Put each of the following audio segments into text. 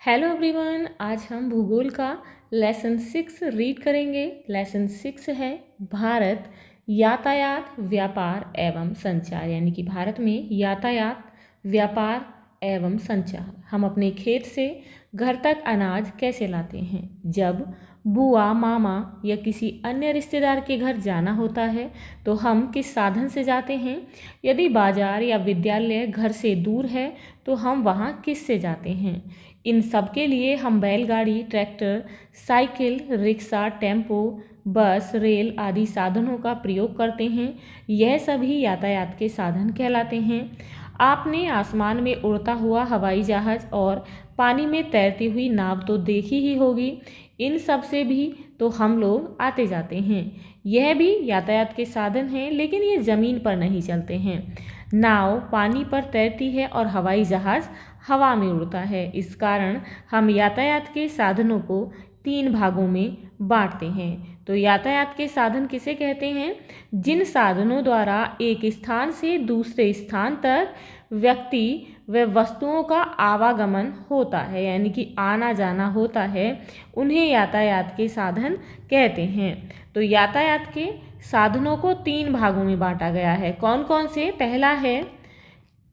Hello everyone, आज हम भूगोल का लेसन 6 रीड करेंगे। लेसन 6 है भारत, यातायात, व्यापार एवं संचार। यानी कि भारत में यातायात, व्यापार एवं संचार। हम अपने खेत से घर तक अनाज कैसे लाते हैं। जब बुआ, मामा या किसी अन्य रिश्तेदार के घर जाना होता है तो हम किस साधन से जाते हैं। यदि बाजार या विद्यालय घर से दूर है तो हम वहाँ किस से जाते हैं। इन सब के लिए हम बैलगाड़ी, ट्रैक्टर, साइकिल, रिक्शा, टेम्पो, बस, रेल आदि साधनों का प्रयोग करते हैं। यह सभी यातायात के साधन कहलाते हैं। आपने आसमान में उड़ता हुआ हवाई जहाज़ और पानी में तैरती हुई नाव तो देखी ही होगी। इन सब से भी तो हम लोग आते जाते हैं। यह भी यातायात के साधन हैं, लेकिन ये ज़मीन पर नहीं चलते हैं। नाव पानी पर तैरती है और हवाई जहाज़ हवा में उड़ता है। इस कारण हम यातायात के साधनों को 3 भागों में बांटते हैं। तो यातायात के साधन किसे कहते हैं? जिन साधनों द्वारा एक स्थान से दूसरे स्थान तक व्यक्ति व वस्तुओं का आवागमन होता है, यानी कि आना जाना होता है, उन्हें यातायात के साधन कहते हैं। तो यातायात के साधनों को 3 भागों में बांटा गया है। कौन कौन से? पहला है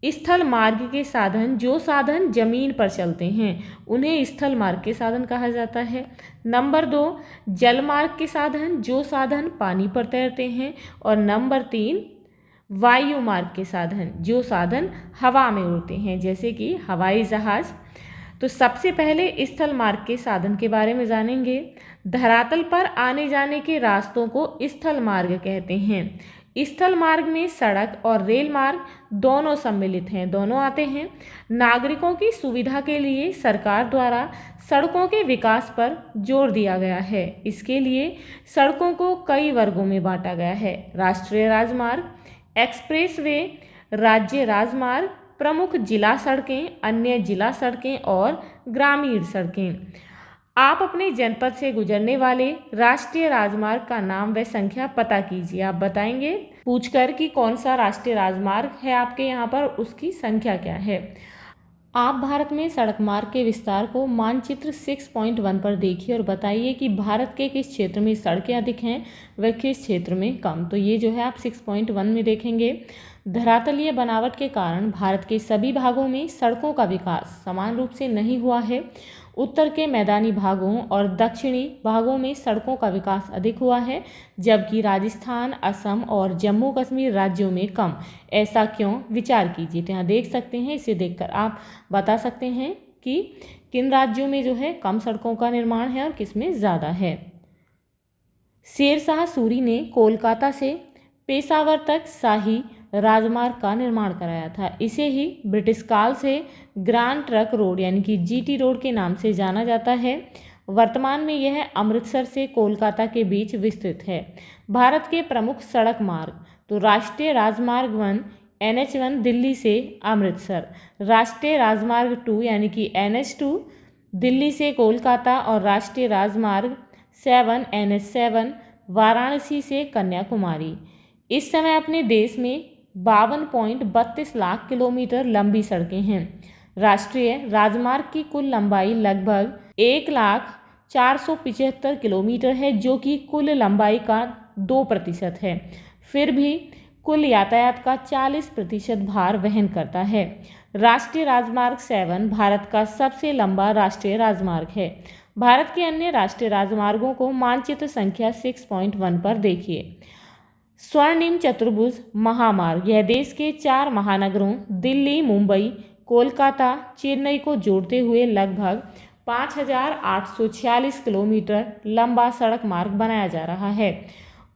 स्थल मार्ग के साधन। जो साधन जमीन पर चलते हैं उन्हें स्थल मार्ग के साधन कहा जाता है। नंबर 2, जल मार्ग के साधन। जो साधन पानी पर तैरते हैं। और नंबर 3, वायु मार्ग के साधन। जो साधन हवा में उड़ते हैं, जैसे कि हवाई जहाज। तो सबसे पहले स्थल मार्ग के साधन के बारे में जानेंगे। धरातल पर आने जाने के रास्तों को स्थल मार्ग कहते हैं। स्थल मार्ग में सड़क और रेल मार्ग दोनों सम्मिलित हैं, दोनों आते हैं। नागरिकों की सुविधा के लिए सरकार द्वारा सड़कों के विकास पर जोर दिया गया है। इसके लिए सड़कों को कई वर्गों में बांटा गया है। राष्ट्रीय राजमार्ग, एक्सप्रेसवे, राज्य राजमार्ग, प्रमुख जिला सड़कें, अन्य जिला सड़कें और ग्रामीण सड़कें। आप अपने जनपद से गुजरने वाले राष्ट्रीय राजमार्ग का नाम व संख्या पता कीजिए। आप बताएंगे पूछकर कि कौन सा राष्ट्रीय राजमार्ग है आपके यहाँ पर, उसकी संख्या क्या है। आप भारत में सड़क मार्ग के विस्तार को मानचित्र 6.1 पर देखिए और बताइए कि भारत के किस क्षेत्र में सड़कें अधिक हैं व किस क्षेत्र में कम। तो ये जो है आप 6.1 में देखेंगे। धरातलीय बनावट के कारण भारत के सभी भागों में सड़कों का विकास समान रूप से नहीं हुआ है। उत्तर के मैदानी भागों और दक्षिणी भागों में सड़कों का विकास अधिक हुआ है, जबकि राजस्थान, असम और जम्मू कश्मीर राज्यों में कम। ऐसा क्यों? विचार कीजिए। तो यहाँ देख सकते हैं, इसे देखकर आप बता सकते हैं कि किन राज्यों में जो है कम सड़कों का निर्माण है और किस में ज़्यादा है। शेरशाह सूरी ने कोलकाता से पेशावर तक शाही राजमार्ग का निर्माण कराया था। इसे ही ब्रिटिश काल से ग्रैंड ट्रंक रोड यानी कि जीटी रोड के नाम से जाना जाता है। वर्तमान में यह अमृतसर से कोलकाता के बीच विस्तृत है। भारत के प्रमुख सड़क मार्ग, तो राष्ट्रीय राजमार्ग 1 NH1 दिल्ली से अमृतसर, राष्ट्रीय राजमार्ग 2 यानी कि NH2 दिल्ली से कोलकाता और राष्ट्रीय राजमार्ग 7 NH7 वाराणसी से कन्याकुमारी। इस समय अपने देश में 52.32 लाख किलोमीटर लंबी सड़कें हैं। राष्ट्रीय राजमार्ग की कुल लंबाई लगभग 1,04,75 किलोमीटर है, जो कि कुल लंबाई का 2% है। फिर भी कुल यातायात का 40% भार वहन करता है। राष्ट्रीय राजमार्ग 7 भारत का सबसे लंबा राष्ट्रीय राजमार्ग है। भारत के अन्य राष्ट्रीय राजमार्गों को मानचित्र संख्या 6.1 पर देखिए। स्वर्णिम चतुर्भुज महामार्ग, यह देश के 4 महानगरों दिल्ली, मुंबई, कोलकाता, चेन्नई को जोड़ते हुए लगभग 5,846 किलोमीटर लंबा सड़क मार्ग बनाया जा रहा है।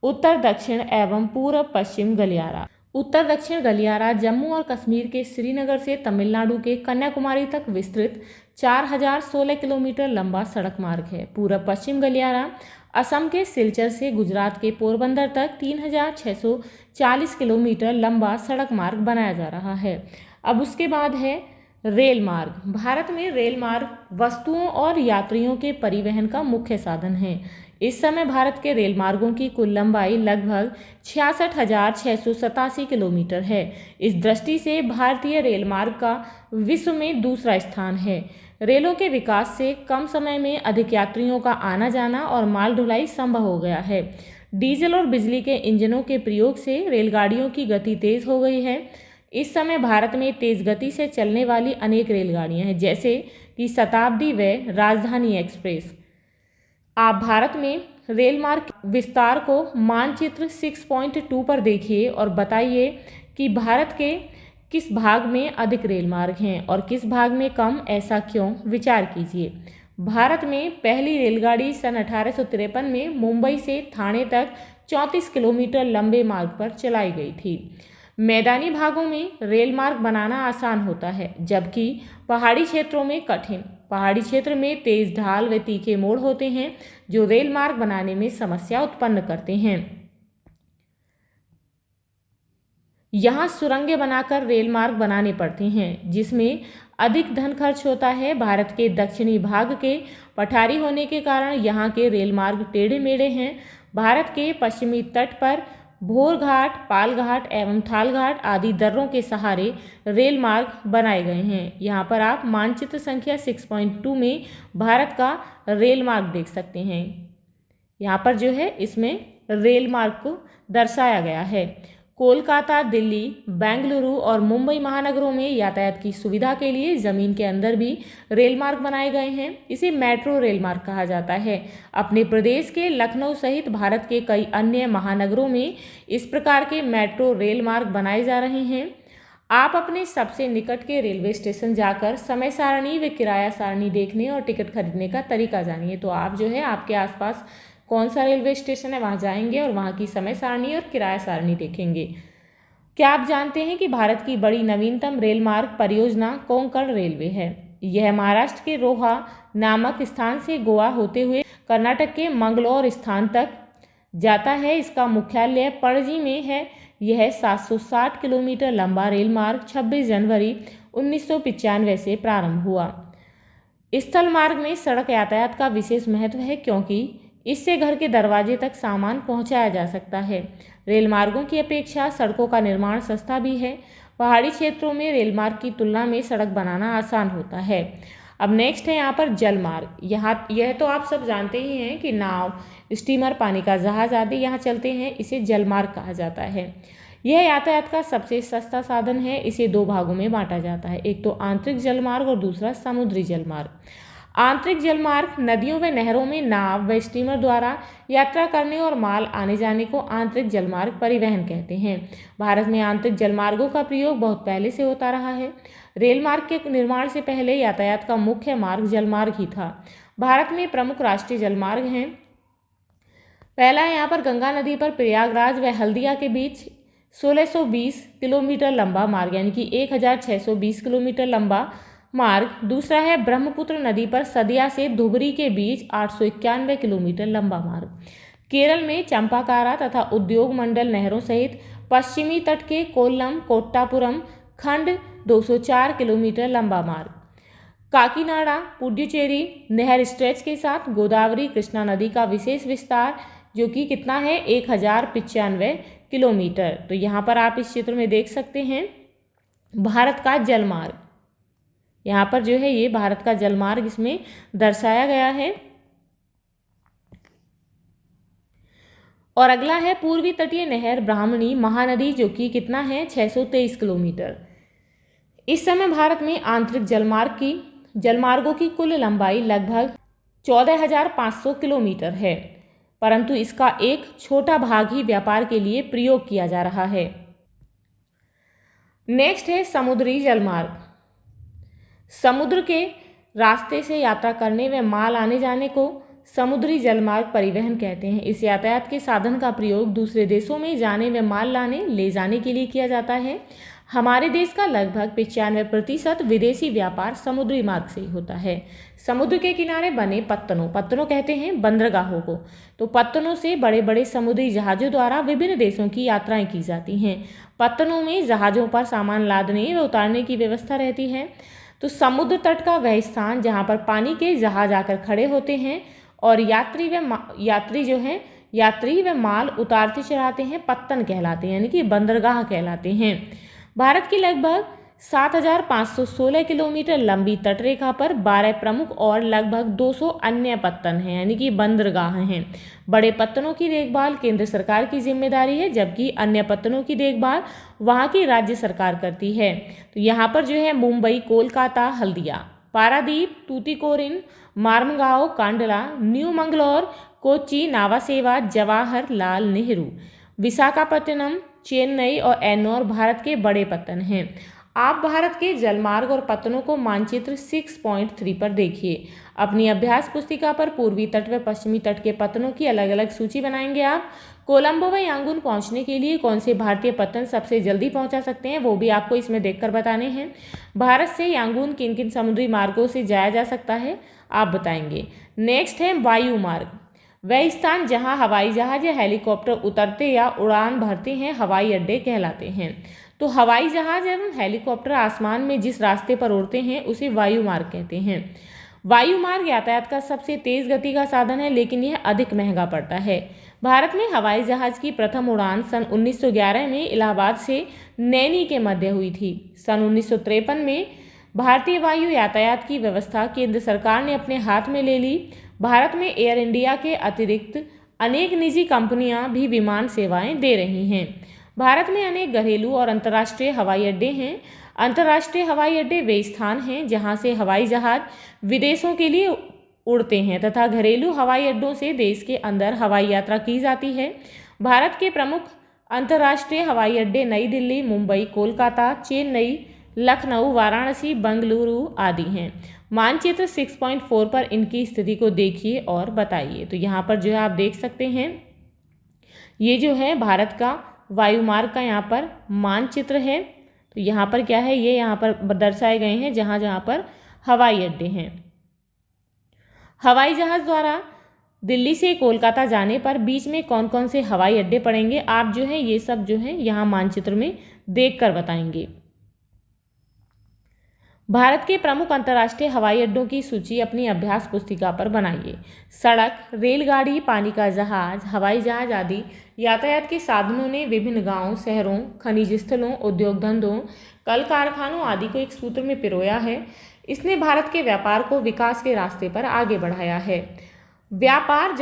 उत्तर दक्षिण एवं पूर्व पश्चिम गलियारा। उत्तर दक्षिण गलियारा जम्मू और कश्मीर के श्रीनगर से तमिलनाडु के कन्याकुमारी तक विस्तृत 4,016 किलोमीटर लंबा सड़क मार्ग है। पूर्व पश्चिम गलियारा असम के सिलचर से गुजरात के पोरबंदर तक 3,640 किलोमीटर लंबा सड़क मार्ग बनाया जा रहा है। अब उसके बाद है रेल मार्ग। भारत में रेल मार्ग वस्तुओं और यात्रियों के परिवहन का मुख्य साधन है। इस समय भारत के रेल मार्गों की कुल लंबाई लगभग 66,687 किलोमीटर है। इस दृष्टि से भारतीय रेल मार्ग का विश्व में दूसरा स्थान है। रेलों के विकास से कम समय में अधिक यात्रियों का आना जाना और माल ढुलाई संभव हो गया है। डीजल और बिजली के इंजनों के प्रयोग से रेलगाड़ियों की गति तेज हो गई है। इस समय भारत में तेज गति से चलने वाली अनेक रेलगाड़ियां हैं, जैसे कि शताब्दी व राजधानी एक्सप्रेस। आप भारत में रेल मार्ग विस्तार को मानचित्र 6.2 पर देखिए और बताइए कि भारत के किस भाग में अधिक रेल मार्ग हैं और किस भाग में कम, ऐसा क्यों, विचार कीजिए। भारत में पहली रेलगाड़ी सन 1853 में मुंबई से ठाणे तक 34 किलोमीटर लंबे मार्ग पर चलाई गई थी। मैदानी भागों में रेल मार्ग बनाना आसान होता है, जबकि पहाड़ी क्षेत्रों में कठिन। पहाड़ी क्षेत्र में तेज ढाल व तीखे मोड़ होते हैं, जो रेल मार्ग बनाने में समस्या उत्पन्न करते हैं। यहाँ सुरंगें बनाकर रेल मार्ग बनाने पड़ते हैं, जिसमें अधिक धन खर्च होता है। भारत के दक्षिणी भाग के पठारी होने के कारण यहाँ के रेल मार्ग टेढ़े मेढ़े हैं। भारत के पश्चिमी तट पर भोर घाट, पाल घाट एवं थाल घाट आदि दर्रों के सहारे रेल मार्ग बनाए गए हैं। यहाँ पर आप मानचित्र संख्या 6.2 में भारत का रेल मार्ग देख सकते हैं। यहाँ पर जो है इसमें रेल मार्ग को दर्शाया गया है। कोलकाता, दिल्ली, बेंगलुरु और मुंबई महानगरों में यातायात की सुविधा के लिए ज़मीन के अंदर भी रेल मार्ग बनाए गए हैं। इसे मेट्रो रेल मार्ग कहा जाता है। अपने प्रदेश के लखनऊ सहित भारत के कई अन्य महानगरों में इस प्रकार के मेट्रो रेल मार्ग बनाए जा रहे हैं। आप अपने सबसे निकट के रेलवे स्टेशन जाकर समय सारणी व किराया सारणी देखने और टिकट खरीदने का तरीका जानिए। तो आप जो है आपके आसपास कौन सा रेलवे स्टेशन है वहाँ जाएंगे और वहाँ की समय सारणी और किराया सारणी देखेंगे। क्या आप जानते हैं कि भारत की बड़ी नवीनतम रेल मार्ग परियोजना कोंकण रेलवे है। यह महाराष्ट्र के रोहा नामक स्थान से गोवा होते हुए कर्नाटक के मंगलौर स्थान तक जाता है। इसका मुख्यालय पणजी में है। यह 760 किलोमीटर लंबा रेल मार्ग 26 जनवरी 1995 से प्रारंभ हुआ। स्थल मार्ग में सड़क यातायात का विशेष महत्व है, क्योंकि इससे घर के दरवाजे तक सामान पहुंचाया जा सकता है। रेल मार्गों की अपेक्षा सड़कों का निर्माण सस्ता भी है। पहाड़ी क्षेत्रों में रेल मार्ग की तुलना में सड़क बनाना आसान होता है। अब नेक्स्ट है यहाँ पर जल मार्ग। यह तो आप सब जानते ही हैं कि नाव, स्टीमर, पानी का जहाज आदि यहाँ चलते हैं। इसे जल मार्ग कहा जाता है। यह यातायात का सबसे सस्ता साधन है। इसे दो भागों में बांटा जाता है, एक तो आंतरिक जल मार्ग और दूसरा समुद्री जल मार्ग। आंतरिक जल मार्ग नदियों व नहरों में नाव व स्टीमर द्वारा यात्रा करने और माल आने जाने को आंतरिक जलमार्ग परिवहन कहते हैं। भारत में आंतरिक जलमार्गों का प्रयोग बहुत पहले से होता रहा है। रेल मार्ग के निर्माण से पहले यातायात का मुख्य मार्ग जलमार्ग ही था। भारत में प्रमुख राष्ट्रीय जलमार्ग हैं। पहला है यहाँ पर गंगा नदी पर प्रयागराज व हल्दिया के बीच 1620 किलोमीटर लंबा मार्ग, यानी कि 1620 किलोमीटर लंबा मार्ग। दूसरा है ब्रह्मपुत्र नदी पर सदिया से धुबरी के बीच 891 किलोमीटर लंबा मार्ग। केरल में चंपाकारा तथा उद्योग मंडल नहरों सहित पश्चिमी तट के कोल्लम कोट्टापुरम खंड 204 किलोमीटर लंबा मार्ग। काकीनाडा पुडुचेरी नहर स्ट्रेच के साथ गोदावरी कृष्णा नदी का विशेष विस्तार, जो कि कितना है 1095 किलोमीटर। तो यहाँ पर आप इस चित्र में देख सकते हैं भारत का जलमार्ग। यहाँ पर जो है ये भारत का जलमार्ग इसमें दर्शाया गया है। और अगला है पूर्वी तटीय नहर ब्राह्मणी महानदी, जो कि कितना है 623 किलोमीटर। इस समय भारत में आंतरिक जलमार्गों की कुल लंबाई लगभग 14,500 किलोमीटर है, परंतु इसका एक छोटा भाग ही व्यापार के लिए प्रयोग किया जा रहा है। नेक्स्ट है समुद्री जलमार्ग। समुद्र के रास्ते से यात्रा करने व माल आने जाने को समुद्री जलमार्ग परिवहन कहते हैं। इस यातायात के साधन का प्रयोग दूसरे देशों में जाने व माल लाने ले जाने के लिए किया जाता है। हमारे देश का लगभग 95% विदेशी व्यापार समुद्री मार्ग से ही होता है। समुद्र के किनारे बने पत्तनों कहते हैं बंदरगाहों को। तो पत्तनों से बड़े बड़े समुद्री जहाज़ों द्वारा विभिन्न देशों की यात्राएं की जाती हैं। पत्तनों में जहाज़ों पर सामान लादने व उतारने की व्यवस्था रहती है। तो समुद्र तट का वह स्थान जहाँ पर पानी के जहाज आकर खड़े होते हैं और यात्री व माल उतारते चढ़ाते हैं, पत्तन कहलाते हैं, यानी कि बंदरगाह कहलाते हैं। भारत की लगभग 7,516 किलोमीटर लंबी तटरेखा पर 12 प्रमुख और लगभग 200 अन्य पत्तन हैं, यानी कि बंदरगाह हैं। बड़े पत्तनों की देखभाल केंद्र सरकार की जिम्मेदारी है, जबकि अन्य पत्तनों की देखभाल वहाँ की राज्य सरकार करती है। तो यहाँ पर जो है मुंबई, कोलकाता, हल्दिया, पारादीप, तूतीकोरिन, मार्मगांव, कांडला, न्यू मंगलौर, कोच्चि, नावासेवा, जवाहरलाल नेहरू, विशाखापट्टनम, चेन्नई और एन्नौर भारत के बड़े पत्तन हैं। आप भारत के जलमार्ग और पत्तनों को मानचित्र 6.3 पर देखिए। अपनी अभ्यास पुस्तिका पर पूर्वी तट व पश्चिमी तट के पत्तनों की अलग अलग सूची बनाएंगे आप। कोलंबो व यांगून पहुंचने के लिए कौन से भारतीय पत्तन सबसे जल्दी पहुंचा सकते हैं, वो भी आपको इसमें देखकर बताने हैं। भारत से यांगून किन किन समुद्री मार्गों से जाया जा सकता है, आप बताएंगे। नेक्स्ट है वायु मार्ग। वह स्थान जहां हवाई जहाज या हेलीकॉप्टर उतरते या उड़ान भरते हैं हवाई अड्डे कहलाते हैं। तो हवाई जहाज एवं हेलीकॉप्टर आसमान में जिस रास्ते पर उड़ते हैं उसे वायु मार्ग कहते हैं। वायु मार्ग यातायात का सबसे तेज गति का साधन है, लेकिन यह अधिक महंगा पड़ता है। भारत में हवाई जहाज की प्रथम उड़ान सन 1911 में इलाहाबाद से नैनी के मध्य हुई थी। सन 1953 में भारतीय वायु यातायात की व्यवस्था केंद्र सरकार ने अपने हाथ में ले ली। भारत में एयर इंडिया के अतिरिक्त अनेक निजी कंपनियां भी विमान सेवाएं दे रही हैं। भारत में अनेक घरेलू और अंतर्राष्ट्रीय हवाई अड्डे हैं। अंतर्राष्ट्रीय हवाई अड्डे वे स्थान हैं जहां से हवाई जहाज विदेशों के लिए उड़ते हैं तथा घरेलू हवाई अड्डों से देश के अंदर हवाई यात्रा की जाती है। भारत के प्रमुख अंतर्राष्ट्रीय हवाई अड्डे नई दिल्ली, मुंबई, कोलकाता, चेन्नई, लखनऊ, वाराणसी, बेंगलुरु आदि हैं। मानचित्र 6.4 पर इनकी स्थिति को देखिए और बताइए। तो यहाँ पर जो है आप देख सकते हैं, ये जो है भारत का वायुमार्ग का यहाँ पर मानचित्र है। तो यहाँ पर क्या है, ये यहाँ पर दर्शाए गए हैं जहाँ जहाँ पर हवाई अड्डे हैं। हवाई जहाज द्वारा दिल्ली से कोलकाता जाने पर बीच में कौन कौन से हवाई अड्डे पड़ेंगे, आप जो है ये सब जो है यहाँ मानचित्र में देख कर बताएंगे। भारत के प्रमुख अंतर्राष्ट्रीय हवाई अड्डों की सूची अपनी अभ्यास पुस्तिका पर बनाइए। सड़क, रेलगाड़ी, पानी का जहाज, हवाई जहाज आदि यातायात के साधनों ने विभिन्न गांवों, शहरों, खनिज स्थलों, उद्योग धंधों, कल कारखानों आदि को एक सूत्र में पिरोया है। इसने भारत के व्यापार को विकास के रास्ते पर आगे बढ़ाया है। व्यापार,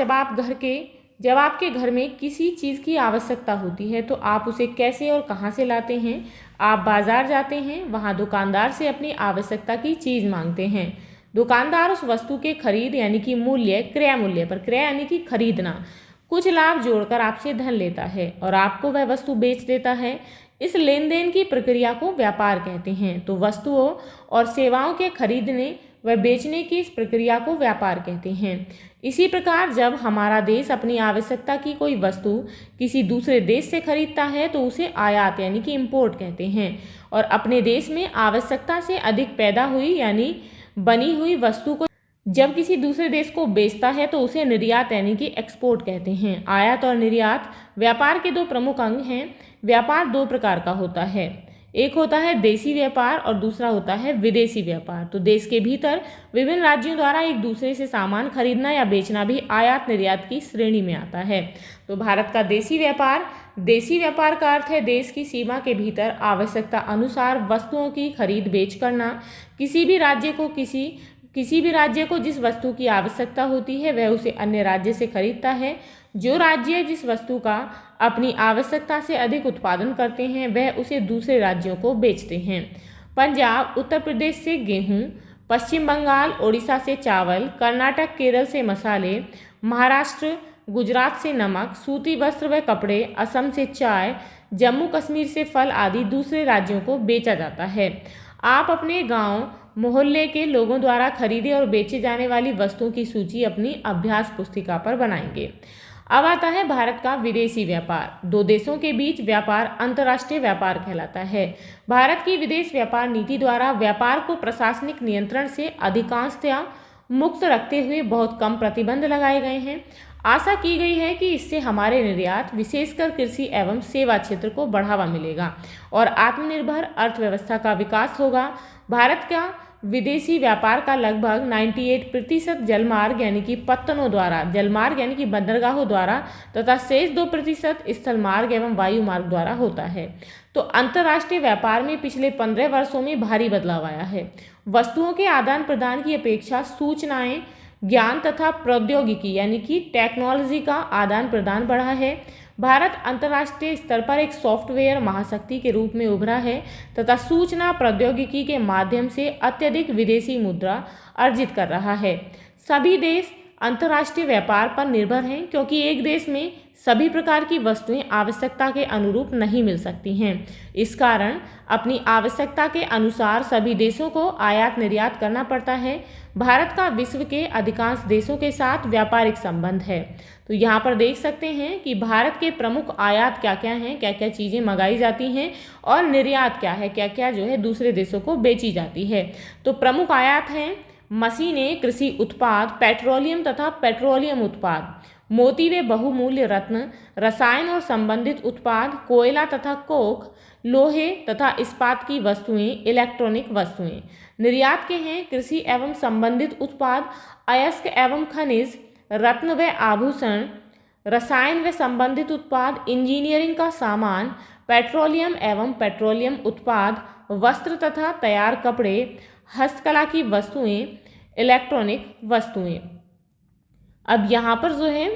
जब आपके घर में किसी चीज़ की आवश्यकता होती है तो आप उसे कैसे और कहाँ से लाते हैं? आप बाजार जाते हैं, वहाँ दुकानदार से अपनी आवश्यकता की चीज़ मांगते हैं। दुकानदार उस वस्तु के खरीद यानी कि मूल्य, क्रय मूल्य पर, क्रय यानी कि खरीदना, कुछ लाभ जोड़कर आपसे धन लेता है और आपको वह वस्तु बेच देता है। इस लेन देन की प्रक्रिया को व्यापार कहते हैं। तो वस्तुओं और सेवाओं के खरीदने व बेचने की इस प्रक्रिया को व्यापार कहते हैं। इसी प्रकार जब हमारा देश अपनी आवश्यकता की कोई वस्तु किसी दूसरे देश से खरीदता है तो उसे आयात यानी कि इंपोर्ट कहते हैं, और अपने देश में आवश्यकता से अधिक पैदा हुई यानी बनी हुई वस्तु को जब किसी दूसरे देश को बेचता है तो उसे निर्यात यानी कि एक्सपोर्ट कहते हैं। आयात और निर्यात व्यापार के दो प्रमुख अंग हैं। व्यापार दो प्रकार का होता है, एक होता है देशी व्यापार और दूसरा होता है विदेशी व्यापार। तो देश के भीतर विभिन्न राज्यों द्वारा एक दूसरे से सामान खरीदना या बेचना भी आयात निर्यात की श्रेणी में आता है। तो भारत का देशी व्यापार का अर्थ है देश की सीमा के भीतर आवश्यकता अनुसार वस्तुओं की खरीद बेच करना। किसी भी राज्य को जिस वस्तु की आवश्यकता होती है वह उसे अन्य राज्य से खरीदता है। जो राज्य जिस वस्तु का अपनी आवश्यकता से अधिक उत्पादन करते हैं वह उसे दूसरे राज्यों को बेचते हैं। पंजाब, उत्तर प्रदेश से गेहूं, पश्चिम बंगाल, ओडिशा से चावल, कर्नाटक, केरल से मसाले, महाराष्ट्र, गुजरात से नमक, सूती वस्त्र व कपड़े, असम से चाय, जम्मू कश्मीर से फल आदि दूसरे राज्यों को बेचा जाता है। आप अपने गांव मोहल्ले के लोगों द्वारा खरीदे और बेचे जाने वाली वस्तुओं की सूची अपनी अभ्यास पुस्तिका पर बनाएंगे। अब आता है भारत का विदेशी व्यापार। दो देशों के बीच व्यापार अंतर्राष्ट्रीय व्यापार कहलाता है। भारत की विदेश व्यापार नीति द्वारा व्यापार को प्रशासनिक नियंत्रण से अधिकांशतया मुक्त रखते हुए बहुत कम प्रतिबंध लगाए गए हैं। आशा की गई है कि इससे हमारे निर्यात, विशेषकर कृषि एवं सेवा क्षेत्र को बढ़ावा मिलेगा और आत्मनिर्भर अर्थव्यवस्था का विकास होगा। भारत का विदेशी व्यापार का लगभग 98% जलमार्ग यानी कि पत्तनों द्वारा, जलमार्ग यानी कि बंदरगाहों द्वारा, तथा शेष 2% स्थल मार्ग एवं वायु मार्ग द्वारा होता है। तो अंतर्राष्ट्रीय व्यापार में पिछले 15 वर्षों में भारी बदलाव आया है। वस्तुओं के आदान प्रदान की अपेक्षा सूचनाएं, ज्ञान तथा प्रौद्योगिकी यानी कि टेक्नोलॉजी का आदान प्रदान बढ़ा है। भारत अंतर्राष्ट्रीय स्तर पर एक सॉफ्टवेयर महाशक्ति के रूप में उभरा है तथा सूचना प्रौद्योगिकी के माध्यम से अत्यधिक विदेशी मुद्रा अर्जित कर रहा है। सभी देश अंतर्राष्ट्रीय व्यापार पर निर्भर हैं क्योंकि एक देश में सभी प्रकार की वस्तुएं आवश्यकता के अनुरूप नहीं मिल सकती हैं। इस कारण अपनी आवश्यकता के अनुसार सभी देशों को आयात निर्यात करना पड़ता है। भारत का विश्व के अधिकांश देशों के साथ व्यापारिक संबंध है। तो यहाँ पर देख सकते हैं कि भारत के प्रमुख आयात क्या क्या हैं, क्या क्या चीज़ें मंगाई जाती हैं, और निर्यात क्या है, क्या क्या जो है दूसरे देशों को बेची जाती है। तो प्रमुख आयात हैं मशीनें, कृषि उत्पाद, पेट्रोलियम तथा पेट्रोलियम उत्पाद, मोती व बहुमूल्य रत्न, रसायन और संबंधित उत्पाद, कोयला तथा कोक, लोहे तथा इस्पात की वस्तुएं, इलेक्ट्रॉनिक वस्तुएं। निर्यात के हैं कृषि एवं संबंधित उत्पाद, अयस्क एवं खनिज, रत्न व आभूषण, रसायन व संबंधित उत्पाद, इंजीनियरिंग का सामान, पेट्रोलियम एवं पेट्रोलियम उत्पाद, वस्त्र तथा तैयार कपड़े, हस्तकला की वस्तुएं, इलेक्ट्रॉनिक वस्तुएं। अब यहाँ पर जो है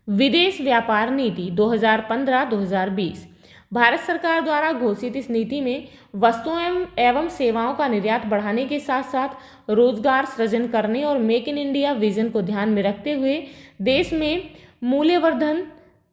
विदेश व्यापार नीति 2015-2020, भारत सरकार द्वारा घोषित इस नीति में वस्तुओं एवं सेवाओं का निर्यात बढ़ाने के साथ साथ रोजगार सृजन करने और मेक इन इंडिया विजन को ध्यान में रखते हुए देश में मूल्यवर्धन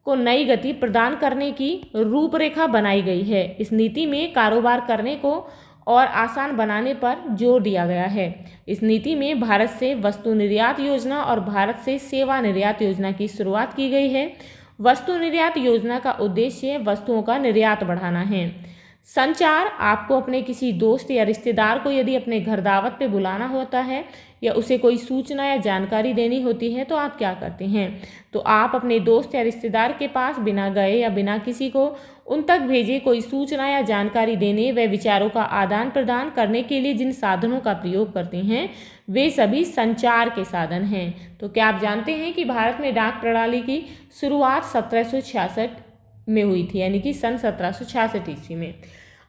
को नई गति प्रदान करने की रूपरेखा बनाई गई है। इस नीति में कारोबार करने को और आसान बनाने पर जोर दिया गया है। इस नीति में भारत से वस्तु निर्यात योजना और भारत से सेवा निर्यात योजना की शुरुआत की गई है। वस्तु निर्यात योजना का उद्देश्य वस्तुओं का निर्यात बढ़ाना है। संचार, आपको अपने किसी दोस्त या रिश्तेदार को यदि अपने घर दावत पे बुलाना होता है या उसे कोई सूचना या जानकारी देनी होती है तो आप क्या करते हैं? तो आप अपने दोस्त या रिश्तेदार के पास बिना गए या बिना किसी को उन तक भेजे कोई सूचना या जानकारी देने व विचारों का आदान प्रदान करने के लिए जिन साधनों का प्रयोग करते हैं वे सभी संचार के साधन हैं। तो क्या आप जानते हैं कि भारत में डाक प्रणाली की शुरुआत 1766 में हुई थी, यानी कि सन 1766 ईस्वी में।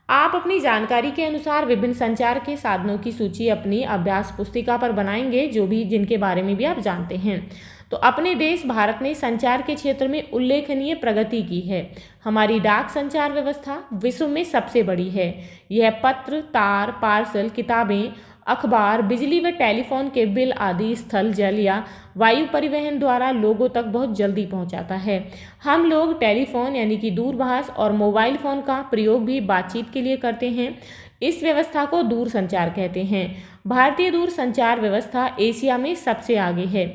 आप अपनी जानकारी के अनुसार विभिन्न संचार के साधनों की सूची अपनी अभ्यास पुस्तिका पर बनाएंगे, जो भी जिनके बारे में भी आप जानते हैं। तो अपने देश भारत ने संचार के क्षेत्र में उल्लेखनीय प्रगति की है। हमारी डाक संचार व्यवस्था विश्व में सबसे बड़ी है। यह पत्र, तार, पार्सल, किताबें, अखबार, बिजली व टेलीफोन के बिल आदि स्थल, जल या वायु परिवहन द्वारा लोगों तक बहुत जल्दी पहुंचाता है। हम लोग टेलीफोन यानी कि दूरभाष और मोबाइल फ़ोन का प्रयोग भी बातचीत के लिए करते हैं। इस व्यवस्था को दूर संचार कहते हैं। भारतीय दूर संचार व्यवस्था एशिया में सबसे आगे है।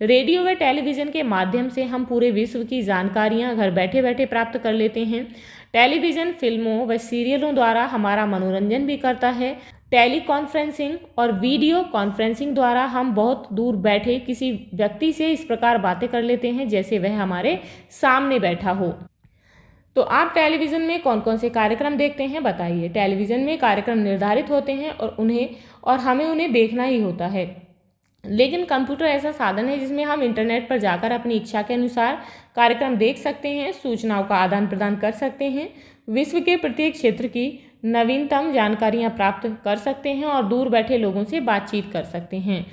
रेडियो व टेलीविज़न के माध्यम से हम पूरे विश्व की जानकारियाँ घर बैठे बैठे प्राप्त कर लेते हैं। टेलीविज़न फिल्मों व सीरियलों द्वारा हमारा मनोरंजन भी करता है। टेली कॉन्फ्रेंसिंग और वीडियो कॉन्फ्रेंसिंग द्वारा हम बहुत दूर बैठे किसी व्यक्ति से इस प्रकार बातें कर लेते हैं जैसे वह हमारे सामने बैठा हो। तो आप टेलीविज़न में कौन कौन से कार्यक्रम देखते हैं बताइए। टेलीविज़न में कार्यक्रम निर्धारित होते हैं और हमें उन्हें देखना ही होता है। लेकिन कंप्यूटर ऐसा साधन है जिसमें हम इंटरनेट पर जाकर अपनी इच्छा के अनुसार कार्यक्रम देख सकते हैं, सूचनाओं का आदान प्रदान कर सकते हैं, विश्व के प्रत्येक क्षेत्र की नवीनतम जानकारियां प्राप्त कर सकते हैं और दूर बैठे लोगों से बातचीत कर सकते हैं।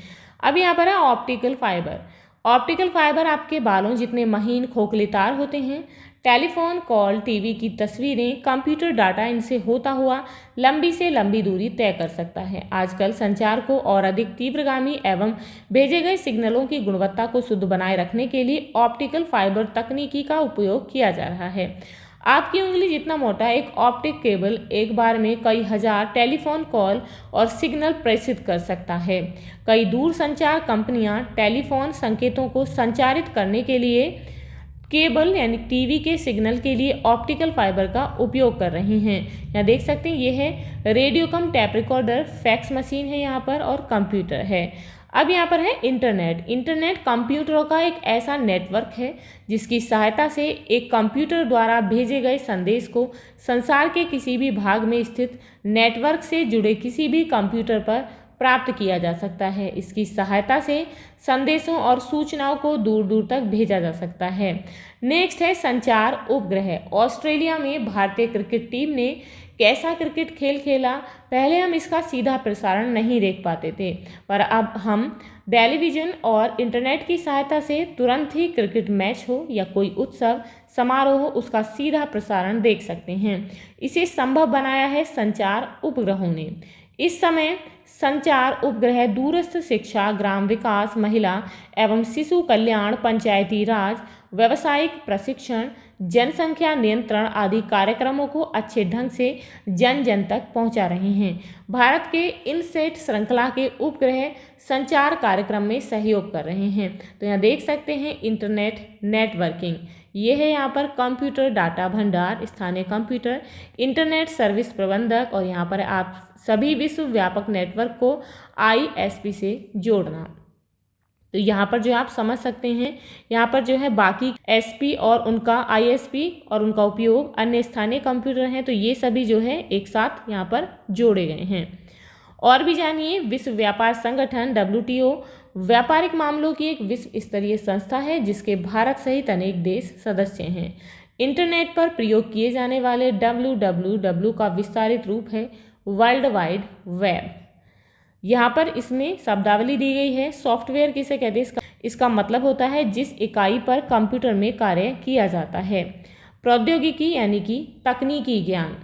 अब यहाँ पर है ऑप्टिकल फाइबर। ऑप्टिकल फाइबर आपके बालों जितने महीन खोखले तार होते हैं। टेलीफोन कॉल, टीवी की तस्वीरें, कंप्यूटर डाटा इनसे होता हुआ लंबी से लंबी दूरी तय कर सकता है। आजकल संचार को और अधिक तीव्रगामी एवं भेजे गए सिग्नलों की गुणवत्ता को शुद्ध बनाए रखने के लिए ऑप्टिकल फाइबर तकनीकी का उपयोग किया जा रहा है। आपकी उंगली जितना मोटा एक ऑप्टिक केबल एक बार में कई हजार टेलीफोन कॉल और सिग्नल प्रेषित कर सकता है। कई दूर संचार कंपनियां टेलीफोन संकेतों को संचारित करने के लिए केबल यानी टीवी के सिग्नल के लिए ऑप्टिकल फाइबर का उपयोग कर रहे हैं। यहाँ देख सकते हैं ये है रेडियो कम टैप रिकॉर्डर, फैक्स मशीन है यहाँ पर और कंप्यूटर है। अब यहाँ पर है इंटरनेट। इंटरनेट कंप्यूटरों का एक ऐसा नेटवर्क है जिसकी सहायता से एक कंप्यूटर द्वारा भेजे गए संदेश को संसार के किसी भी भाग में स्थित नेटवर्क से जुड़े किसी भी कंप्यूटर पर प्राप्त किया जा सकता है। इसकी सहायता से संदेशों और सूचनाओं को दूर दूर तक भेजा जा सकता है। नेक्स्ट है संचार उपग्रह। ऑस्ट्रेलिया में भारतीय क्रिकेट टीम ने कैसा क्रिकेट खेल खेला? पहले हम इसका सीधा प्रसारण नहीं देख पाते थे, पर अब हम टेलीविज़न और इंटरनेट की सहायता से तुरंत ही क्रिकेट मैच हो या कोई उत्सव समारोह हो उसका सीधा प्रसारण देख सकते हैं। इसे संभव बनाया है संचार उपग्रहों ने। इस समय संचार उपग्रह दूरस्थ शिक्षा, ग्राम विकास, महिला एवं शिशु कल्याण, पंचायती राज, व्यावसायिक प्रशिक्षण, जनसंख्या नियंत्रण आदि कार्यक्रमों को अच्छे ढंग से जन जन तक पहुंचा रहे हैं। भारत के इनसेट श्रृंखला के उपग्रह संचार कार्यक्रम में सहयोग कर रहे हैं। तो यहाँ देख सकते हैं इंटरनेट नेटवर्किंग, ये है यहाँ पर कंप्यूटर डाटा भंडार, स्थानीय कंप्यूटर, इंटरनेट सर्विस प्रबंधक और यहाँ पर आप सभी विश्व व्यापक नेटवर्क को ISP से जोड़ना। तो यहाँ पर जो आप समझ सकते हैं, यहाँ पर जो है बाकी SP और उनका ISP और उनका उपयोग अन्य स्थानीय कंप्यूटर हैं, तो ये सभी जो है एक साथ यहाँ पर जोड़े गए हैं। और भी जानिए, विश्व व्यापार संगठन WTO व्यापारिक मामलों की एक विश्व स्तरीय संस्था है जिसके भारत सहित अनेक देश सदस्य हैं। इंटरनेट पर प्रयोग किए जाने वाले WWW का विस्तारित रूप है वर्ल्ड वाइड वेब। यहाँ पर इसमें शब्दावली दी गई है। सॉफ्टवेयर किसे कहते हैं? इसका मतलब होता है जिस इकाई पर कंप्यूटर में कार्य किया जाता है। प्रौद्योगिकी यानी कि तकनीकी ज्ञान।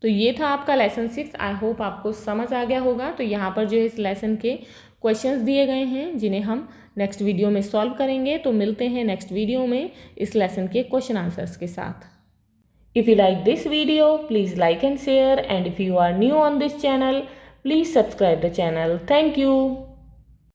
तो ये था आपका लेसन 6। आई होप आपको समझ आ गया होगा। तो यहाँ पर जो है इस लेसन के क्वेश्चंस दिए गए हैं जिन्हें हम नेक्स्ट वीडियो में सॉल्व करेंगे। तो मिलते हैं नेक्स्ट वीडियो में इस लेसन के क्वेश्चन आंसर्स के साथ। If you like this video, please like and share, and if you are new on this channel, please subscribe the channel. Thank you.